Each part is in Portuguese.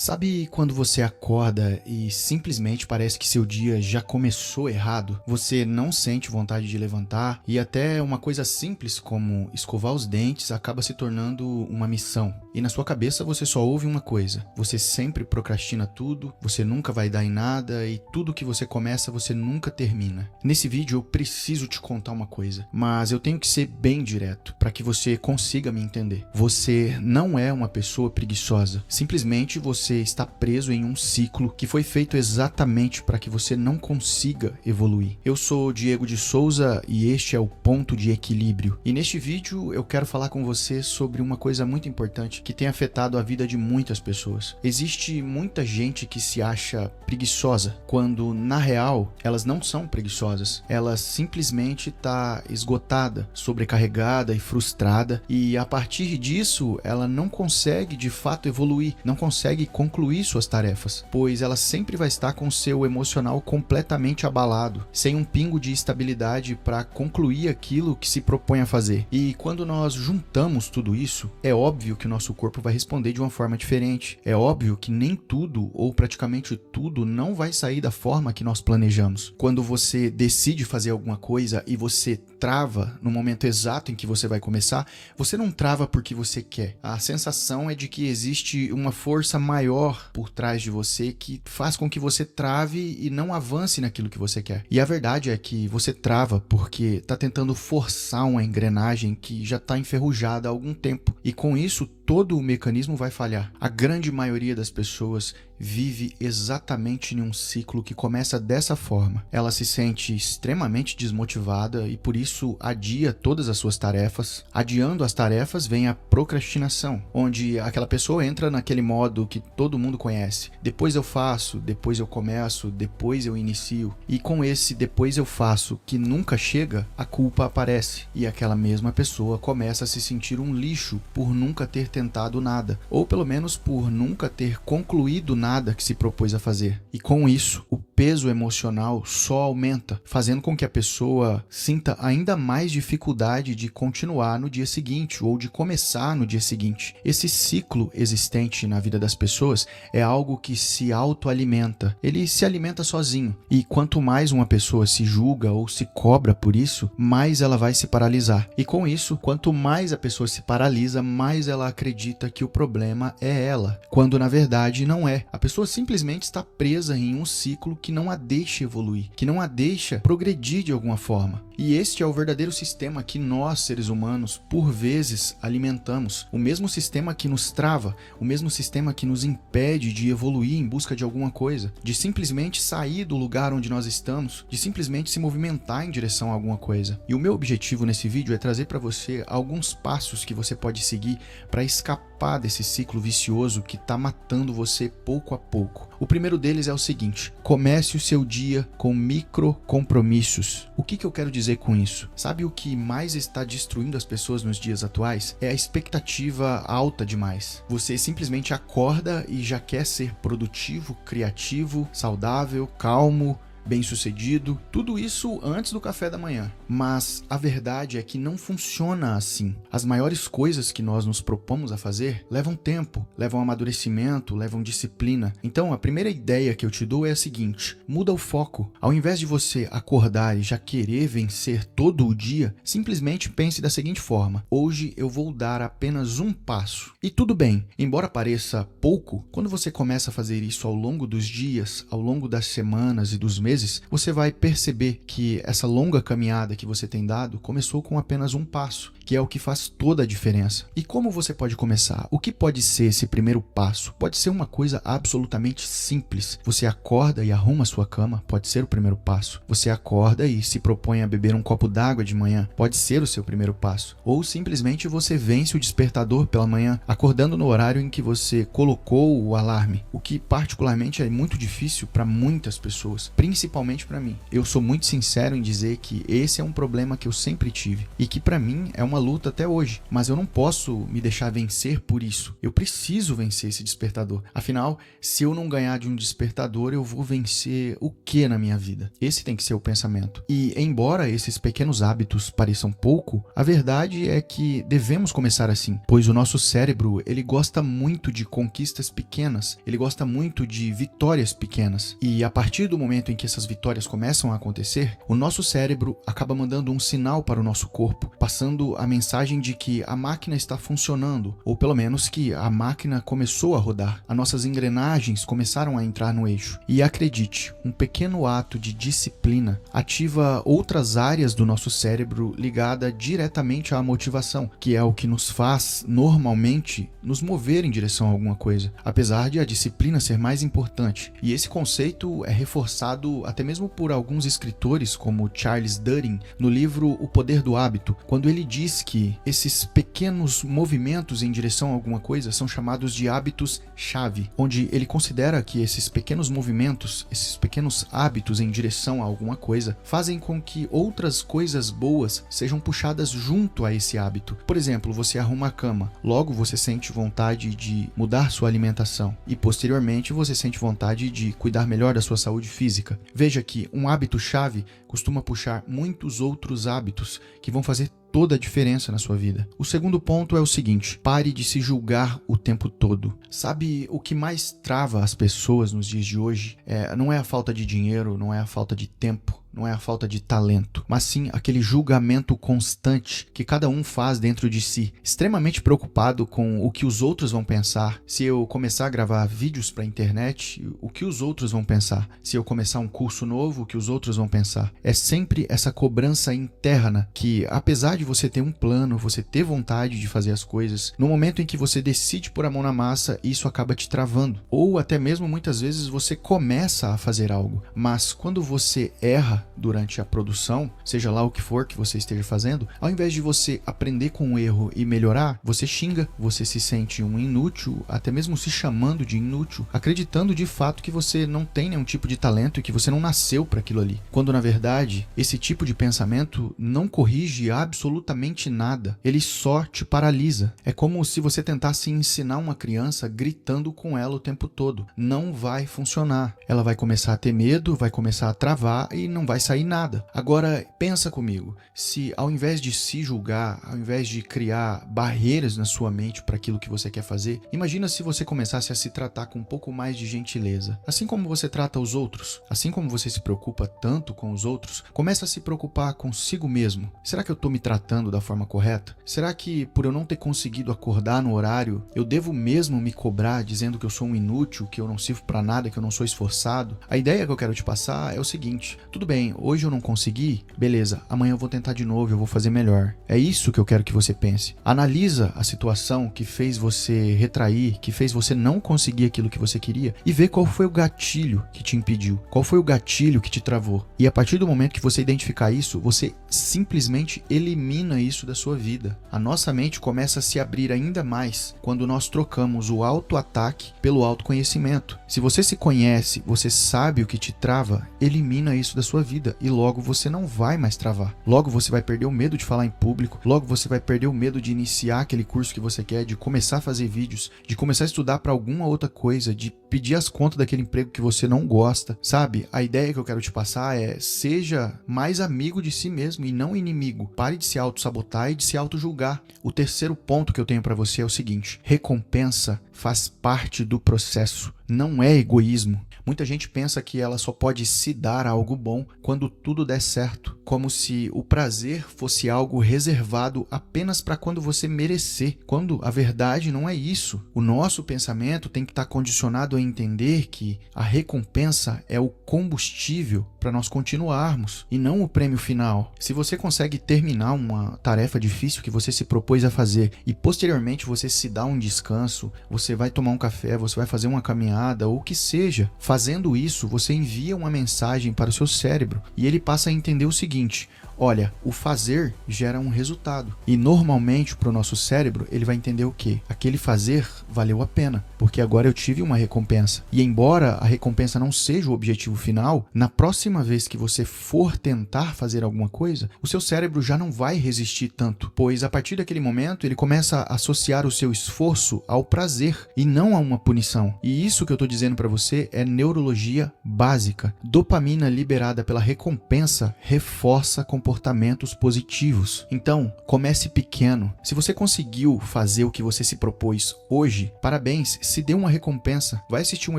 Sabe quando você acorda e simplesmente parece que seu dia já começou errado? Você não sente vontade de levantar e até uma coisa simples como escovar os dentes acaba se tornando uma missão. E na sua cabeça você só ouve uma coisa: você sempre procrastina tudo, você nunca vai dar em nada e tudo que você começa você nunca termina. Nesse vídeo eu preciso te contar uma coisa, mas eu tenho que ser bem direto para que você consiga me entender. Você não é uma pessoa preguiçosa, simplesmente você está preso em um ciclo que foi feito exatamente para que você não consiga evoluir. Eu sou Diego de Souza e este é o Ponto de Equilíbrio. E neste vídeo eu quero falar com você sobre uma coisa muito importante que tem afetado a vida de muitas pessoas. Existe muita gente que se acha preguiçosa, quando na real elas não são preguiçosas. Ela simplesmente está esgotada, sobrecarregada e frustrada, e a partir disso ela não consegue de fato evoluir, não consegue concluir suas tarefas, pois ela sempre vai estar com seu emocional completamente abalado, sem um pingo de estabilidade para concluir aquilo que se propõe a fazer. E quando nós juntamos tudo isso, é óbvio que o nosso corpo vai responder de uma forma diferente. É óbvio que nem tudo, ou praticamente tudo, não vai sair da forma que nós planejamos. Quando você decide fazer alguma coisa e você trava no momento exato em que você vai começar, você não trava porque você quer. A sensação é de que existe uma força maior por trás de você que faz com que você trave e não avance naquilo que você quer. E a verdade é que você trava porque está tentando forçar uma engrenagem que já está enferrujada há algum tempo. E com isso, todo o mecanismo vai falhar. A grande maioria das pessoas vive exatamente em um ciclo que começa dessa forma. Ela se sente extremamente desmotivada e por isso adia todas as suas tarefas. Adiando as tarefas vem a procrastinação, onde aquela pessoa entra naquele modo que todo mundo conhece. Depois eu faço, depois eu começo, depois eu inicio. E com esse depois eu faço que nunca chega, a culpa aparece. E aquela mesma pessoa começa a se sentir um lixo por nunca ter tentado nada, ou pelo menos por nunca ter concluído nada que se propôs a fazer. E com isso, o peso emocional só aumenta, fazendo com que a pessoa sinta ainda mais dificuldade de continuar no dia seguinte ou de começar no dia seguinte. Esse ciclo existente na vida das pessoas é algo que se autoalimenta. Ele se alimenta sozinho. E quanto mais uma pessoa se julga ou se cobra por isso, mais ela vai se paralisar. E com isso, quanto mais a pessoa se paralisa, mais ela acredita que o problema é ela, quando na verdade não é. A pessoa simplesmente está presa em um ciclo que não a deixa evoluir, que não a deixa progredir de alguma forma. E este é o verdadeiro sistema que nós, seres humanos, por vezes alimentamos. O mesmo sistema que nos trava, o mesmo sistema que nos impede de evoluir em busca de alguma coisa, de simplesmente sair do lugar onde nós estamos, de simplesmente se movimentar em direção a alguma coisa. E o meu objetivo nesse vídeo é trazer para você alguns passos que você pode seguir para escapar desse ciclo vicioso que está matando você pouco a pouco. O primeiro deles é o seguinte: comece o seu dia com micro compromissos. O que eu quero dizer com isso? Sabe o que mais está destruindo as pessoas nos dias atuais? É a expectativa alta demais. Você simplesmente acorda e já quer ser produtivo, criativo, saudável, calmo, bem-sucedido, tudo isso antes do café da manhã. Mas a verdade é que não funciona assim. As maiores coisas que nós nos propomos a fazer levam tempo, levam amadurecimento, levam disciplina. Então, a primeira ideia que eu te dou é a seguinte: muda o foco. Ao invés de você acordar e já querer vencer todo o dia, simplesmente pense da seguinte forma: hoje eu vou dar apenas um passo. E tudo bem, embora pareça pouco, quando você começa a fazer isso ao longo dos dias, ao longo das semanas e dos meses, você vai perceber que essa longa caminhada que você tem dado começou com apenas um passo, que é o que faz toda a diferença. E como você pode começar? O que pode ser esse primeiro passo? Pode ser uma coisa absolutamente simples. Você acorda e arruma sua cama, pode ser o primeiro passo. Você acorda e se propõe a beber um copo d'água de manhã, pode ser o seu primeiro passo. Ou simplesmente você vence o despertador pela manhã, acordando no horário em que você colocou o alarme, o que particularmente é muito difícil para muitas pessoas, principalmente principalmente para mim. Eu sou muito sincero em dizer que esse é um problema que eu sempre tive e que para mim é uma luta até hoje, mas eu não posso me deixar vencer por isso. Eu preciso vencer esse despertador. Afinal, se eu não ganhar de um despertador, eu vou vencer o que na minha vida? Esse tem que ser o pensamento. E embora esses pequenos hábitos pareçam pouco, a verdade é que devemos começar assim, pois o nosso cérebro, ele gosta muito de conquistas pequenas, ele gosta muito de vitórias pequenas. E a partir do momento em que essas vitórias começam a acontecer, o nosso cérebro acaba mandando um sinal para o nosso corpo, passando a mensagem de que a máquina está funcionando, ou pelo menos que a máquina começou a rodar. As nossas engrenagens começaram a entrar no eixo. E acredite, um pequeno ato de disciplina ativa outras áreas do nosso cérebro ligada diretamente à motivação, que é o que nos faz, normalmente, nos mover em direção a alguma coisa, apesar de a disciplina ser mais importante. E esse conceito é reforçado até mesmo por alguns escritores, como Charles Duhigg, no livro O Poder do Hábito, quando ele diz que esses pequenos movimentos em direção a alguma coisa são chamados de hábitos-chave, onde ele considera que esses pequenos movimentos, esses pequenos hábitos em direção a alguma coisa, fazem com que outras coisas boas sejam puxadas junto a esse hábito. Por exemplo, você arruma a cama, logo você sente vontade de mudar sua alimentação e posteriormente você sente vontade de cuidar melhor da sua saúde física. Veja que um hábito-chave costuma puxar muitos outros hábitos que vão fazer toda a diferença na sua vida. O segundo ponto é o seguinte: pare de se julgar o tempo todo. Sabe o que mais trava as pessoas nos dias de hoje? Não é a falta de dinheiro, não é a falta de tempo, não é a falta de talento, mas sim aquele julgamento constante que cada um faz dentro de si, extremamente preocupado com o que os outros vão pensar. Se eu começar a gravar vídeos para a internet, o que os outros vão pensar? Se eu começar um curso novo, o que os outros vão pensar? É sempre essa cobrança interna que, apesar de você ter um plano, você ter vontade de fazer as coisas, no momento em que você decide pôr a mão na massa, isso acaba te travando. Ou até mesmo muitas vezes você começa a fazer algo, mas quando você erra durante a produção, seja lá o que for que você esteja fazendo, ao invés de você aprender com o erro e melhorar, você xinga, você se sente um inútil, até mesmo se chamando de inútil, acreditando de fato que você não tem nenhum tipo de talento e que você não nasceu para aquilo ali. Quando na verdade, esse tipo de pensamento não corrige absolutamente nada, ele só te paralisa. É como se você tentasse ensinar uma criança gritando com ela o tempo todo. Não vai funcionar. Ela vai começar a ter medo, vai começar a travar e não vai sair nada. Agora, pensa comigo, se ao invés de se julgar, ao invés de criar barreiras na sua mente para aquilo que você quer fazer, imagina se você começasse a se tratar com um pouco mais de gentileza. Assim como você trata os outros, assim como você se preocupa tanto com os outros, começa a se preocupar consigo mesmo. Será que eu estou me tratando da forma correta? Será que por eu não ter conseguido acordar no horário, eu devo mesmo me cobrar dizendo que eu sou um inútil, que eu não sirvo para nada, que eu não sou esforçado? A ideia que eu quero te passar é o seguinte: tudo bem, hoje eu não consegui, beleza, amanhã eu vou tentar de novo, eu vou fazer melhor. É isso que eu quero que você pense. Analisa a situação que fez você retrair, que fez você não conseguir aquilo que você queria e vê qual foi o gatilho que te impediu, qual foi o gatilho que te travou. E a partir do momento que você identificar isso, você simplesmente elimina isso da sua vida. A nossa mente começa a se abrir ainda mais quando nós trocamos o auto-ataque pelo autoconhecimento. Se você se conhece, você sabe o que te trava, elimina isso da sua vida e logo você não vai mais travar. Logo você vai perder o medo de falar em público, logo você vai perder o medo de iniciar aquele curso que você quer, de começar a fazer vídeos, de começar a estudar para alguma outra coisa, de pedir as contas daquele emprego que você não gosta. Sabe? A ideia que eu quero te passar é: seja mais amigo de si mesmo e não inimigo. Pare de se auto-sabotar e de se auto-julgar. O terceiro ponto que eu tenho para você é o seguinte: recompensa faz parte do processo, não é egoísmo. Muita gente pensa que ela só pode se dar algo bom quando tudo der certo, como se o prazer fosse algo reservado apenas para quando você merecer, quando a verdade não é isso. O nosso pensamento tem que estar condicionado a entender que a recompensa é o combustível para nós continuarmos e não o prêmio final. Se você consegue terminar uma tarefa difícil que você se propôs a fazer e posteriormente você se dá um descanso, você vai tomar um café, você vai fazer uma caminhada ou o que seja, fazendo isso você envia uma mensagem para o seu cérebro e ele passa a entender o seguinte: Olha, o fazer gera um resultado. E normalmente para o nosso cérebro ele vai entender o quê? Aquele fazer valeu a pena, porque agora eu tive uma recompensa. E embora a recompensa não seja o objetivo final, na próxima vez que você for tentar fazer alguma coisa, o seu cérebro já não vai resistir tanto, pois a partir daquele momento ele começa a associar o seu esforço ao prazer e não a uma punição. E isso que eu estou dizendo para você é neurologia básica. Dopamina liberada pela recompensa reforça comportamentos positivos. Então, comece pequeno. Se você conseguiu fazer o que você se propôs hoje, parabéns, se dê uma recompensa. Vai assistir um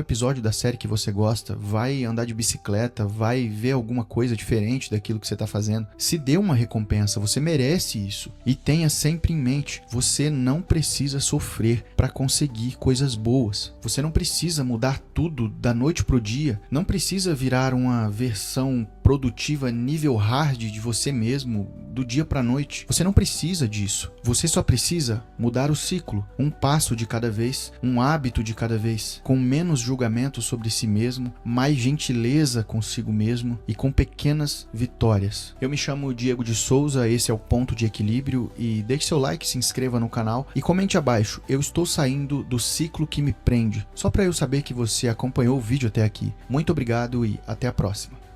episódio da série que você gosta, vai andar de bicicleta, vai ver alguma coisa diferente daquilo que você está fazendo. Se dê uma recompensa, você merece isso. E tenha sempre em mente, você não precisa sofrer para conseguir coisas boas. Você não precisa mudar tudo da noite pro dia, não precisa virar uma versão produtiva nível hard de você mesmo do dia para a noite. Você não precisa disso. Você só precisa mudar o ciclo, um passo de cada vez, um hábito de cada vez, com menos julgamento sobre si mesmo, mais gentileza consigo mesmo e com pequenas vitórias. Eu me chamo Diego de Souza, esse é o Ponto de Equilíbrio e deixe seu like, se inscreva no canal e comente abaixo. Eu estou saindo do ciclo que me prende, só para eu saber que você acompanhou o vídeo até aqui. Muito obrigado e até a próxima.